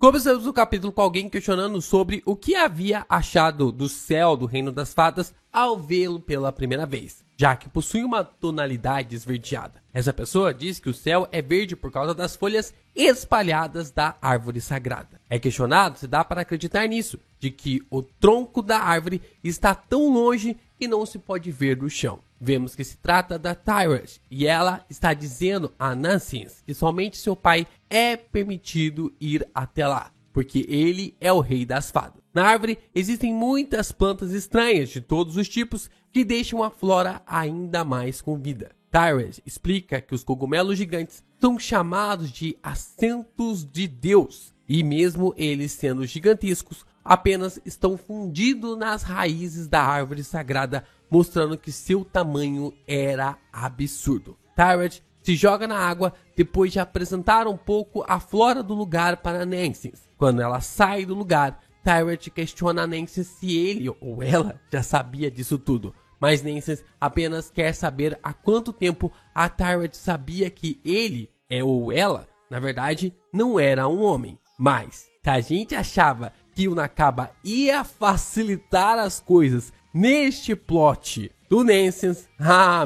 Começamos o capítulo com alguém questionando sobre o que havia achado do céu do reino das fadas ao vê-lo pela primeira vez, já que possui uma tonalidade esverdeada. Essa pessoa diz que o céu é verde por causa das folhas espalhadas da árvore sagrada. É questionado se dá para acreditar nisso, de que o tronco da árvore está tão longe e não se pode ver do chão. Vemos que se trata da Tyrant, e ela está dizendo a Nansens que somente seu pai é permitido ir até lá, porque ele é o rei das fadas. Na árvore existem muitas plantas estranhas de todos os tipos que deixam a flora ainda mais com vida. Tyrant explica que os cogumelos gigantes são chamados de assentos de Deus, e mesmo eles sendo gigantescos, apenas estão fundidos nas raízes da árvore sagrada, mostrando que seu tamanho era absurdo. Tyrant se joga na água depois de apresentar um pouco a flora do lugar para Nansens. Quando ela sai do lugar, Tyrant questiona a Nansens se ele ou ela já sabia disso tudo. Mas Nansens apenas quer saber há quanto tempo a Tyrant sabia que ele ou ela, na verdade, não era um homem. Mas se a gente achava que o Nakaba ia facilitar as coisas neste plot do Nansens,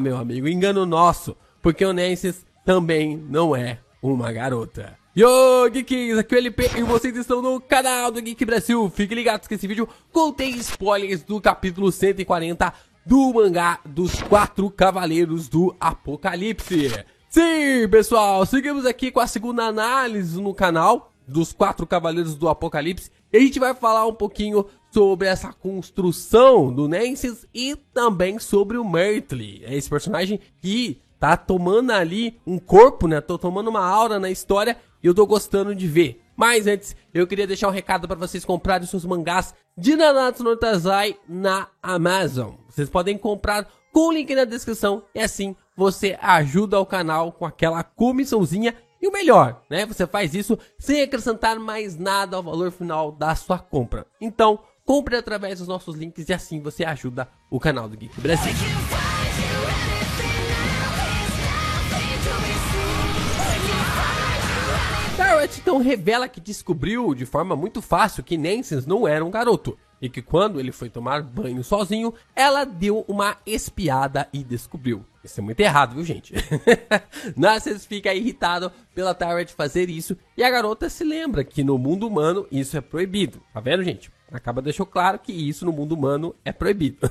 meu amigo, engano nosso, porque o Nansens também não é uma garota. Yo, Geeks, aqui é o LP e vocês estão no canal do Geek Brasil. Fiquem ligados que esse vídeo contém spoilers do capítulo 140 do mangá dos 4 Cavaleiros do Apocalipse. Sim, pessoal, seguimos aqui com a segunda análise no canal dos 4 Cavaleiros do Apocalipse. E a gente vai falar um pouquinho sobre essa construção do Nansens e também sobre o Myrtle. É esse personagem que tá tomando ali um corpo, né? Tô tomando uma aura na história e eu tô gostando de ver. Mas antes, eu queria deixar um recado para vocês comprarem seus mangás de Nanatsu no Taizai na Amazon. Vocês podem comprar com o link na descrição e assim você ajuda o canal com aquela comissãozinha. E o melhor, né? Você faz isso sem acrescentar mais nada ao valor final da sua compra. Então, compre através dos nossos links e assim você ajuda o canal do Geek Brasil. Tyrant então revela que descobriu de forma muito fácil que Nansens não era um garoto. E que quando ele foi tomar banho sozinho, ela deu uma espiada e descobriu. Isso é muito errado, viu, gente? Nansens fica irritado pela Tyrant fazer isso e a garota se lembra que no mundo humano isso é proibido. Tá vendo, gente? Acaba deixou claro que isso no mundo humano é proibido.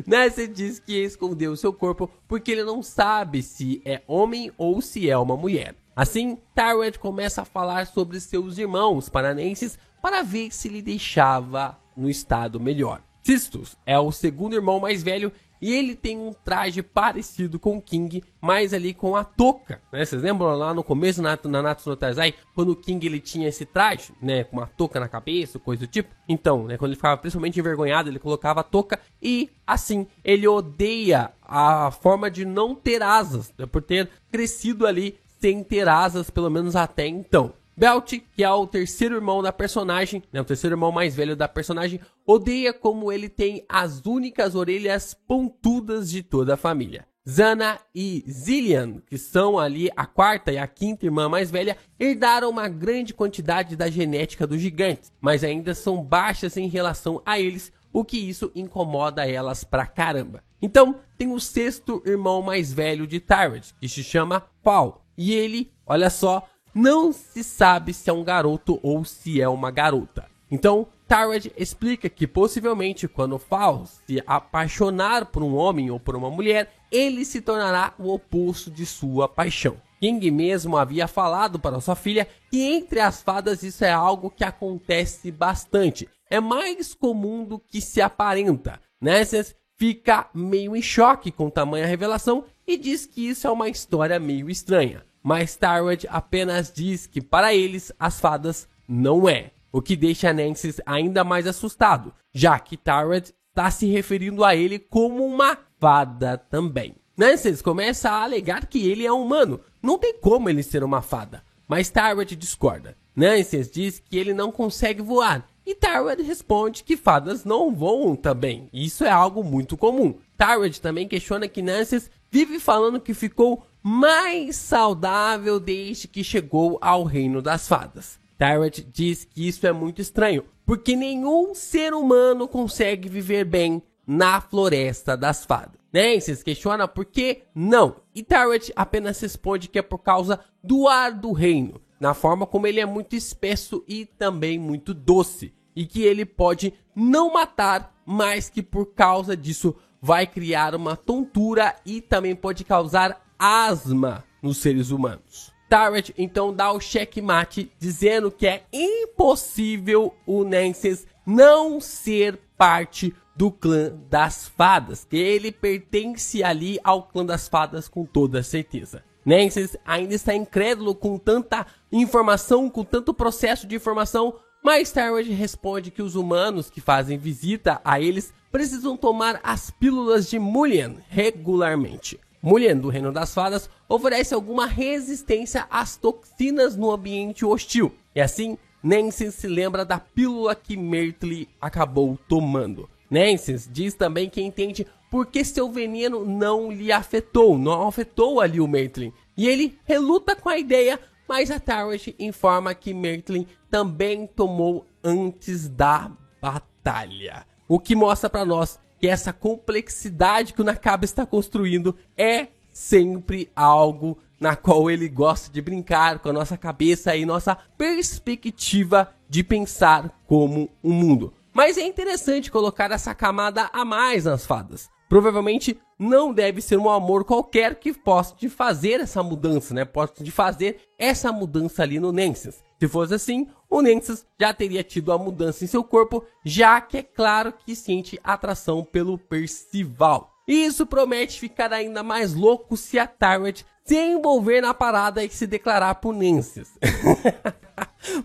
Nansens diz que escondeu seu corpo porque ele não sabe se é homem ou se é uma mulher. Assim, Tyrant começa a falar sobre seus irmãos para Nansens para ver se lhe deixava no estado melhor. Cistus é o segundo irmão mais velho e ele tem um traje parecido com o King, mas ali com a touca, né? Vocês lembram lá no começo na Nanatsu no Taizai, quando o King ele tinha esse traje, né, com uma touca na cabeça, coisa do tipo? Então, né, quando ele ficava principalmente envergonhado, ele colocava a touca e assim, ele odeia a forma de não ter asas, né, por ter crescido ali sem ter asas, pelo menos até então. Belt, que é o terceiro irmão da personagem, né, o terceiro irmão mais velho da personagem, odeia como ele tem as únicas orelhas pontudas de toda a família. Zana e Zillian, que são ali a quarta e a quinta irmã mais velha, herdaram uma grande quantidade da genética dos gigantes, mas ainda são baixas em relação a eles, o que isso incomoda elas pra caramba. Então, tem o sexto irmão mais velho de Tyrant, que se chama Paul, e ele, olha só, não se sabe se é um garoto ou se é uma garota. Então, Tyrant explica que possivelmente quando Paul se apaixonar por um homem ou por uma mulher, ele se tornará o oposto de sua paixão. King mesmo havia falado para sua filha que entre as fadas isso é algo que acontece bastante. É mais comum do que se aparenta. Nansens fica meio em choque com tamanha revelação e diz que isso é uma história meio estranha. Mas Tyrant apenas diz que para eles as fadas não é, o que deixa Nansens ainda mais assustado, já que Tyrant está se referindo a ele como uma fada também. Nansens começa a alegar que ele é humano, não tem como ele ser uma fada, mas Tyrant discorda. Nansens diz que ele não consegue voar, e Tyrant responde que fadas não voam também, isso é algo muito comum. Tyrant também questiona que Nansens vive falando que ficou mais saudável desde que chegou ao reino das fadas. Tyrant diz que isso é muito estranho, porque nenhum ser humano consegue viver bem na Floresta das Fadas. Nancy questiona por que não, e Tyrant apenas responde que é por causa do ar do reino, na forma como ele é muito espesso e também muito doce, e que ele pode não matar, mas que por causa disso vai criar uma tontura e também pode causar asma nos seres humanos. Tyrant então dá o checkmate, dizendo que é impossível o Nancy não ser parte do clã das fadas, que ele pertence ali ao clã das fadas com toda certeza. Nancy ainda está incrédulo com tanta informação, com tanto processo de informação, mas Tyrant responde que os humanos que fazem visita a eles precisam tomar as pílulas de Mullion regularmente. Mullion, do Reino das Fadas, oferece alguma resistência às toxinas no ambiente hostil. E assim, Nancy se lembra da pílula que Mertli acabou tomando. Nancy diz também que entende por que seu veneno não lhe afetou, não afetou ali o Mertli. E ele reluta com a ideia, mas a Tyrant informa que Mertli também tomou antes da batalha. O que mostra para nós que essa complexidade que o Nakaba está construindo é sempre algo na qual ele gosta de brincar com a nossa cabeça e nossa perspectiva de pensar como um mundo. Mas é interessante colocar essa camada a mais nas fadas. Provavelmente não deve ser um amor qualquer que possa de fazer essa mudança, né? Possa de fazer essa mudança ali no Nancy. Se fosse assim, o Nancy já teria tido a mudança em seu corpo, já que é claro que sente atração pelo Percival. E isso promete ficar ainda mais louco se a Tyrant se envolver na parada e se declarar pro Nancy.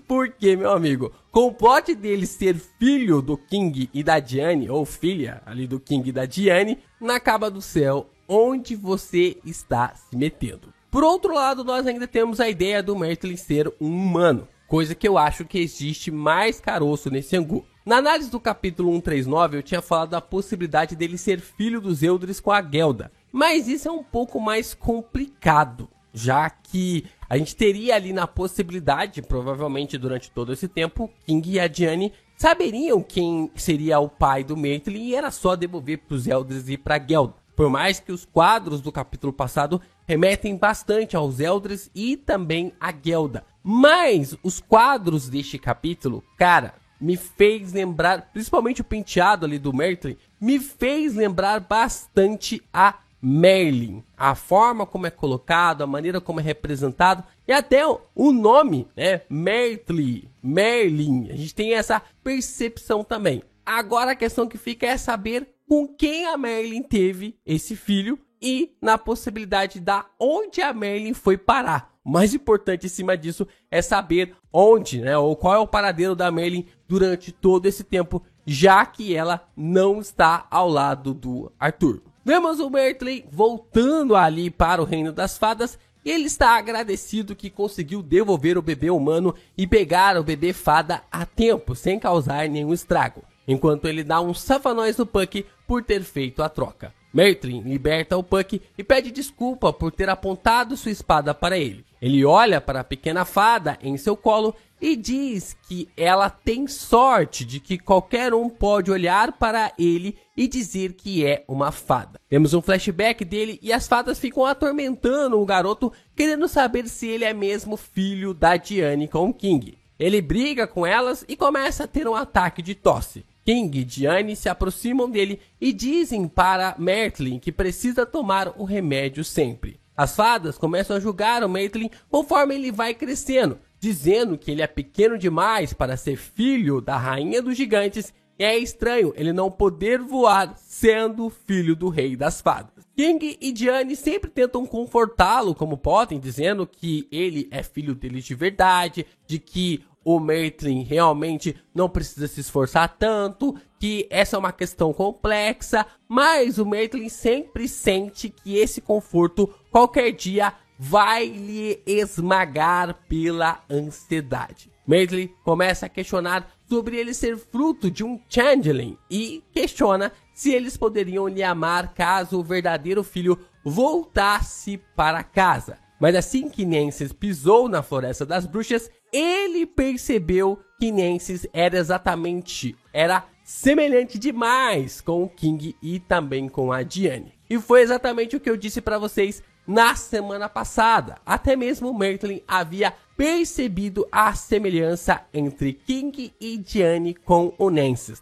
Porque, meu amigo, com o plot dele ser filho do King e da Diane, ou filha ali do King e da Diane, na Caba do Céu, onde você está se metendo? Por outro lado, nós ainda temos a ideia do Mertli ser um humano, coisa que eu acho que existe mais caroço nesse angu. Na análise do capítulo 139, eu tinha falado da possibilidade dele ser filho dos Eldris com a Gelda, mas isso é um pouco mais complicado, já que a gente teria ali na possibilidade, provavelmente durante todo esse tempo, King e a Diane saberiam quem seria o pai do Mertli e era só devolver para os Eldris e para Gelda. Por mais que os quadros do capítulo passado remetem bastante aos Eldris e também a Gelda. Mas os quadros deste capítulo, cara, me fez lembrar, principalmente o penteado ali do Mertli, me fez lembrar bastante a Merlin. A forma como é colocado, a maneira como é representado e até o nome, né? Mertli, Merlin. A gente tem essa percepção também. Agora a questão que fica é saber com quem a Merlin teve esse filho e na possibilidade da onde a Merlin foi parar. O mais importante em cima disso é saber onde, né, ou qual é o paradeiro da Merlin durante todo esse tempo, já que ela não está ao lado do Arthur. Vemos o Mertli voltando ali para o Reino das Fadas e ele está agradecido que conseguiu devolver o bebê humano e pegar o bebê fada a tempo, sem causar nenhum estrago, enquanto ele dá um safanóis no Puck por ter feito a troca. Mertli liberta o Puck e pede desculpa por ter apontado sua espada para ele. Ele olha para a pequena fada em seu colo e diz que ela tem sorte de que qualquer um pode olhar para ele e dizer que é uma fada. Temos um flashback dele e as fadas ficam atormentando o garoto, querendo saber se ele é mesmo filho da Diane com o King. Ele briga com elas e começa a ter um ataque de tosse. King e Diane se aproximam dele e dizem para Mertli que precisa tomar o remédio sempre. As fadas começam a julgar o Mertli conforme ele vai crescendo, dizendo que ele é pequeno demais para ser filho da rainha dos gigantes e é estranho ele não poder voar sendo filho do rei das fadas. King e Diane sempre tentam confortá-lo como podem, dizendo que ele é filho deles de verdade, de que o Mertli realmente não precisa se esforçar tanto, que essa é uma questão complexa, mas o Mertli sempre sente que esse conforto qualquer dia vai lhe esmagar pela ansiedade. Mertli começa a questionar sobre ele ser fruto de um changeling e questiona se eles poderiam lhe amar caso o verdadeiro filho voltasse para casa. Mas assim que Nancy pisou na Floresta das Bruxas, ele percebeu que Nencys era semelhante demais com o King e também com a Diane. E foi exatamente o que eu disse pra vocês na semana passada. Até mesmo Martelin havia percebido a semelhança entre King e Diane com o Nencys.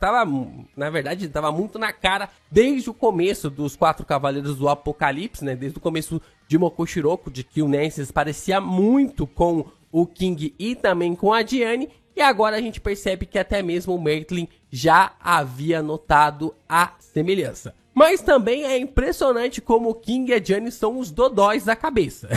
Na verdade, estava muito na cara desde o começo dos Quatro Cavaleiros do Apocalipse, né? Desde o começo de Mokoshiroko, de que o Nencys parecia muito com o King e também com a Diane. E agora a gente percebe que até mesmo o Martelin já havia notado a semelhança. Mas também é impressionante como o King e a Diane são os dodóis da cabeça.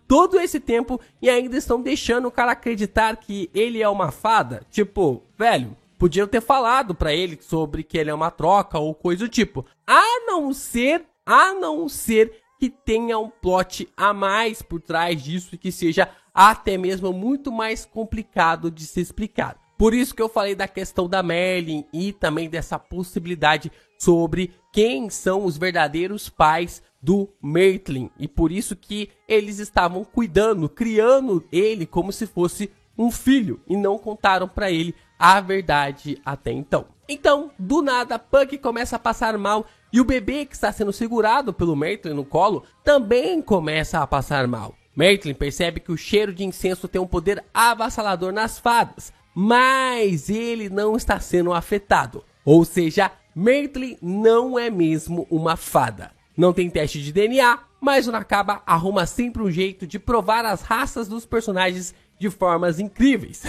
Todo esse tempo e ainda estão deixando o cara acreditar que ele é uma fada. Tipo, velho, podiam ter falado pra ele sobre que ele é uma troca ou coisa do tipo. A não ser que tenha um plot a mais por trás disso e que seja até mesmo muito mais complicado de se explicar. Por isso que eu falei da questão da Merlin e também dessa possibilidade sobre quem são os verdadeiros pais do Martelin. E por isso que eles estavam criando ele como se fosse um filho e não contaram pra ele a verdade até então. Então, do nada, Puck começa a passar mal e o bebê que está sendo segurado pelo Martelin no colo também começa a passar mal. Martelin percebe que o cheiro de incenso tem um poder avassalador nas fadas, mas ele não está sendo afetado. Ou seja, Martelin não é mesmo uma fada. Não tem teste de DNA, mas o Nakaba arruma sempre um jeito de provar as raças dos personagens de formas incríveis.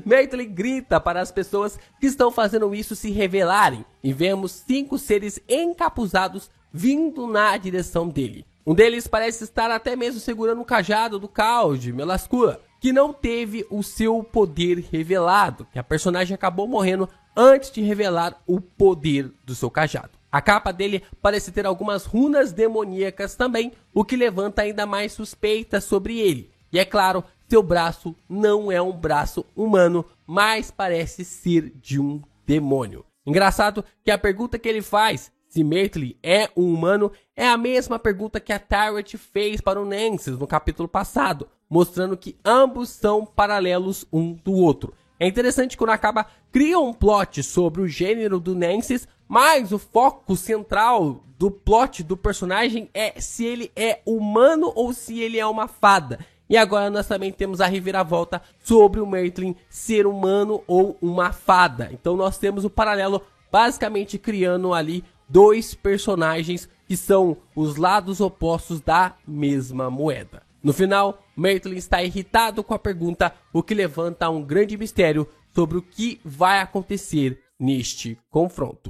Martelin grita para as pessoas que estão fazendo isso se revelarem e vemos 5 seres encapuzados vindo na direção dele. Um deles parece estar até mesmo segurando o cajado do caos de Melascula, que não teve o seu poder revelado, que a personagem acabou morrendo antes de revelar o poder do seu cajado. A capa dele parece ter algumas runas demoníacas também, o que levanta ainda mais suspeitas sobre ele. E é claro, seu braço não é um braço humano, mas parece ser de um demônio. Engraçado que a pergunta que ele faz, se Martelin é um humano, é a mesma pergunta que a Tyrant fez para o Nencys no capítulo passado, mostrando que ambos são paralelos um do outro. É interessante que o Nakaba cria um plot sobre o gênero do Nencys, mas o foco central do plot do personagem é se ele é humano ou se ele é uma fada. E agora nós também temos a reviravolta sobre o Martelin ser humano ou uma fada. Então nós temos o paralelo basicamente criando ali 2 personagens que são os lados opostos da mesma moeda. No final, Martelin está irritado com a pergunta, o que levanta um grande mistério sobre o que vai acontecer neste confronto.